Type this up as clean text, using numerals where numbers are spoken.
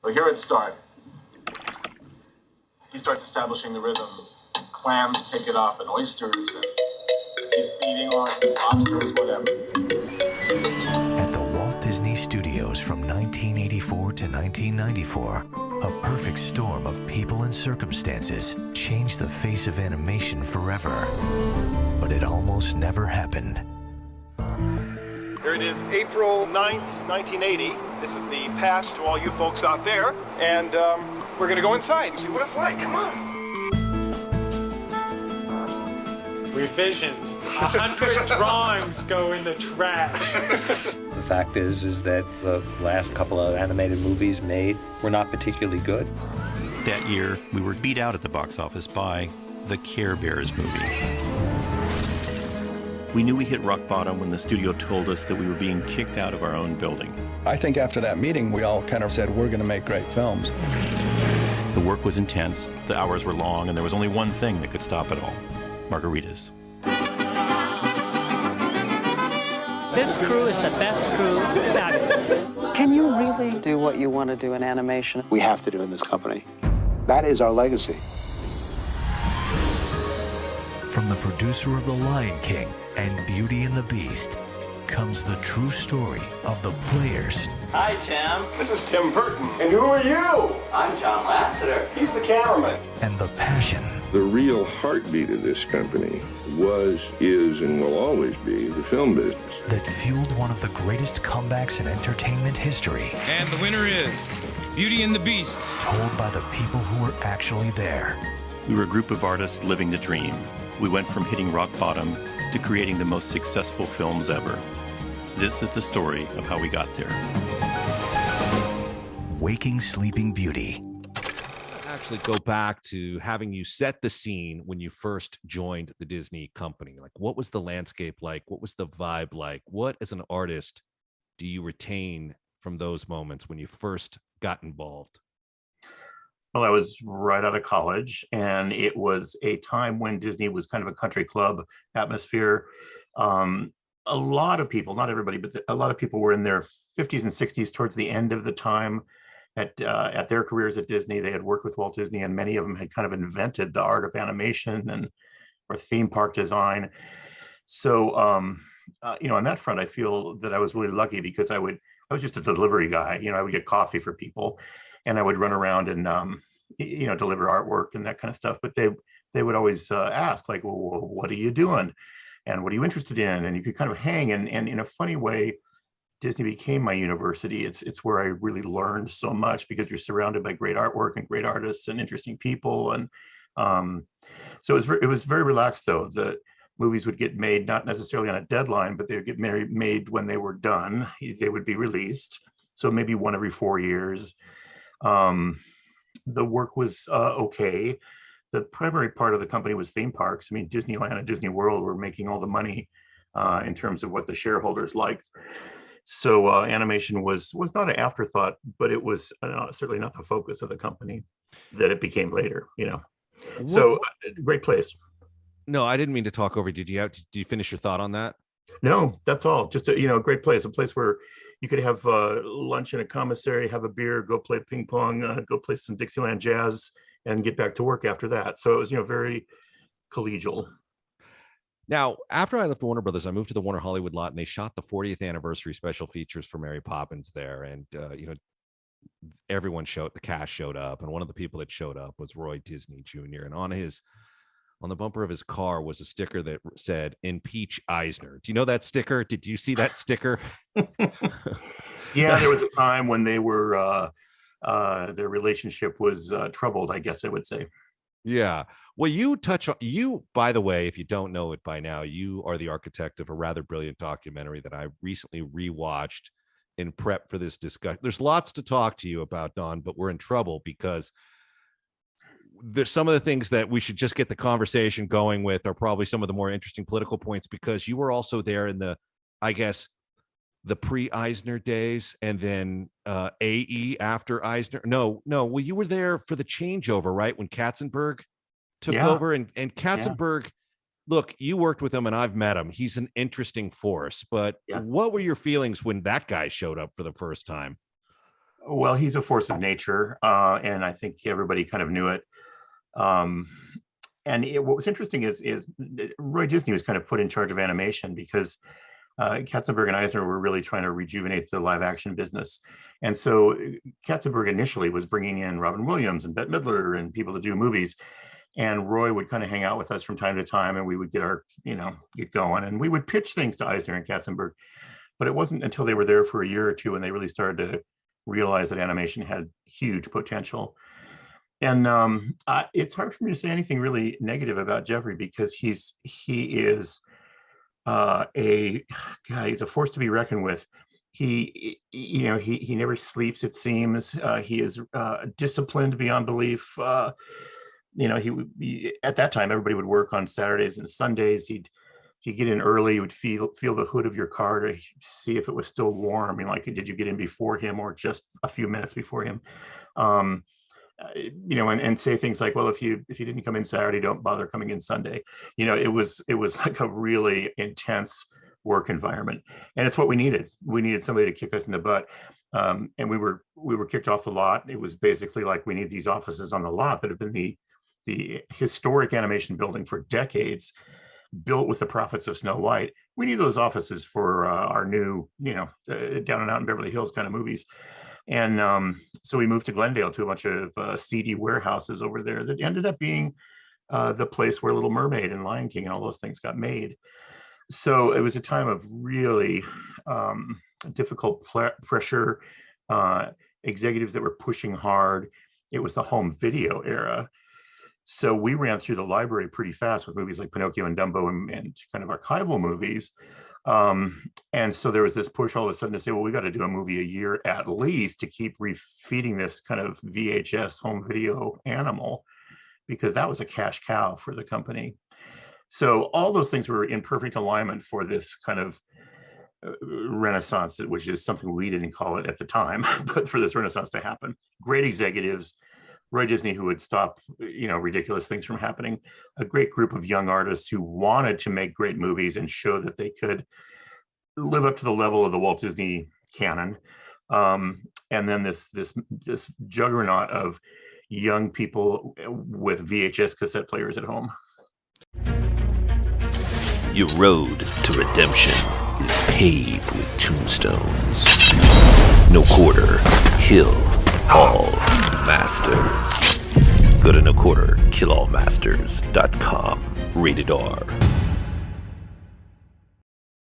So here it starts. He starts establishing the rhythm. Clams pick it up, and oysters, and he's feeding on lobsters, whatever. At the Walt Disney Studios from 1984 to 1994, a perfect storm of people and circumstances changed the face of animation forever. But it almost never happened. Here it is, April 9th, 1980. This is the past to all you folks out there. And we're going to go inside and see what it's like. Come on. Revisions. 100 drawings go in the trash. The fact is that the last couple of animated movies made were not particularly good. That year, we were beat out at the box office by the Care Bears movie. We knew we hit rock bottom when the studio told us that we were being kicked out of our own building. I think after that meeting, we all kind of said, we're going to make great films. The work was intense, the hours were long, and there was only one thing that could stop it all: margaritas. This crew is the best crew. It's fabulous. Can you really do what you want to do in animation? We have to do in this company. That is our legacy. From the producer of The Lion King and Beauty and the Beast comes the true story of the players. Hi, Tim. This is Tim Burton. And who are you? I'm John Lasseter. He's the cameraman. And the passion. The real heartbeat of this company was, is, and will always be the film business. That fueled one of the greatest comebacks in entertainment history. And the winner is Beauty and the Beast. Told by the people who were actually there. We were a group of artists living the dream. We went from hitting rock bottom to creating the most successful films ever. This is the story of how we got there. Waking Sleeping Beauty. Actually go back to having you set the scene when you first joined the Disney company. Like, what was the landscape like? What was the vibe like? What, as an artist, do you retain from those moments when you first got involved? Well, I was right out of college, and it was a time when Disney was kind of a country club atmosphere. A lot of people, not everybody, but a lot of people were in their 50s and 60s towards the end of the time at their careers at Disney. They had worked with Walt Disney, and many of them had kind of invented the art of animation and or theme park design. So, on that front, I feel that I was really lucky because I was just a delivery guy. I would get coffee for people, and I would run around and deliver artwork and that kind of stuff. But they would always ask, like, well, what are you doing? And what are you interested in? And you could kind of hang, and in a funny way, Disney became my university. It's where I really learned so much because you're surrounded by great artwork and great artists and interesting people. And so it was very relaxed, though. The movies would get made, not necessarily on a deadline, but they would get made when they were done. They would be released. So maybe one every 4 years. The work was okay. The primary part of the company was theme parks. I mean, Disneyland and Disney World were making all the money in terms of what the shareholders liked. So animation was not an afterthought, but it was certainly not the focus of the company that it became later, So great place. No, I didn't mean to talk over. Did you finish your thought on that? No, that's all. Just a great place, a place where you could have lunch in a commissary, have a beer, go play ping pong, go play some Dixieland jazz, and get back to work after that. So it was, very collegial. Now, after I left Warner Brothers, I moved to the Warner Hollywood lot, and they shot the 40th anniversary special features for Mary Poppins there. And, everyone the cast showed up. And one of the people that showed up was Roy Disney Jr. And on the bumper of his car was a sticker that said, "Impeach Eisner." Do you know that sticker? Did you see that sticker? Yeah, there was a time when they were, their relationship was troubled, I guess I would say. Yeah. Well, by the way, if you don't know it by now, you are the architect of a rather brilliant documentary that I recently rewatched in prep for this discussion. There's lots to talk to you about, Don, but we're in trouble because there's some of the things that we should just get the conversation going with are probably some of the more interesting political points, because you were also there in the pre-Eisner days, and then AE after Eisner. No. Well, you were there for the changeover, right? When Katzenberg took over, and Katzenberg, look, you worked with him and I've met him. He's an interesting force, but what were your feelings when that guy showed up for the first time? Well, he's a force of nature, and I think everybody kind of knew it. What was interesting is Roy Disney was kind of put in charge of animation because Katzenberg and Eisner were really trying to rejuvenate the live action business. And so Katzenberg initially was bringing in Robin Williams and Bette Midler and people to do movies. And Roy would kind of hang out with us from time to time, and we would get going, and we would pitch things to Eisner and Katzenberg. But it wasn't until they were there for a year or two and they really started to realize that animation had huge potential. And it's hard for me to say anything really negative about Jeffrey because he is he's a force to be reckoned with. He never sleeps, it seems. He is disciplined beyond belief. He at that time everybody would work on Saturdays and Sundays. He'd get in early. You would feel the hood of your car to see if it was still warm. I mean, like, did you get in before him or just a few minutes before him? And say things like, well, if you didn't come in Saturday, don't bother coming in Sunday. It was like a really intense work environment, and it's what we needed. We needed somebody to kick us in the butt, and we were kicked off the lot. It was basically like, we need these offices on the lot that have been the historic animation building for decades, built with the profits of Snow White. We need those offices for our new, Down and Out in Beverly Hills kind of movies. And so we moved to Glendale to a bunch of seedy warehouses over there that ended up being the place where Little Mermaid and Lion King and all those things got made. So it was a time of really difficult pressure, executives that were pushing hard. It was the home video era. So we ran through the library pretty fast with movies like Pinocchio and Dumbo and kind of archival movies. And so there was this push all of a sudden to say, well, we got to do a movie a year at least to keep refeeding this kind of VHS home video animal, because that was a cash cow for the company. So all those things were in perfect alignment for this kind of renaissance, which is something we didn't call it at the time, but for this renaissance to happen. Great executives, Roy Disney, who would stop, ridiculous things from happening, a great group of young artists who wanted to make great movies and show that they could live up to the level of the Walt Disney canon. And then this juggernaut of young people with VHS cassette players at home. Your road to redemption is paved with tombstones. No quarter, kill all masters. Go to noquarterkillallmasters.com. Rated R.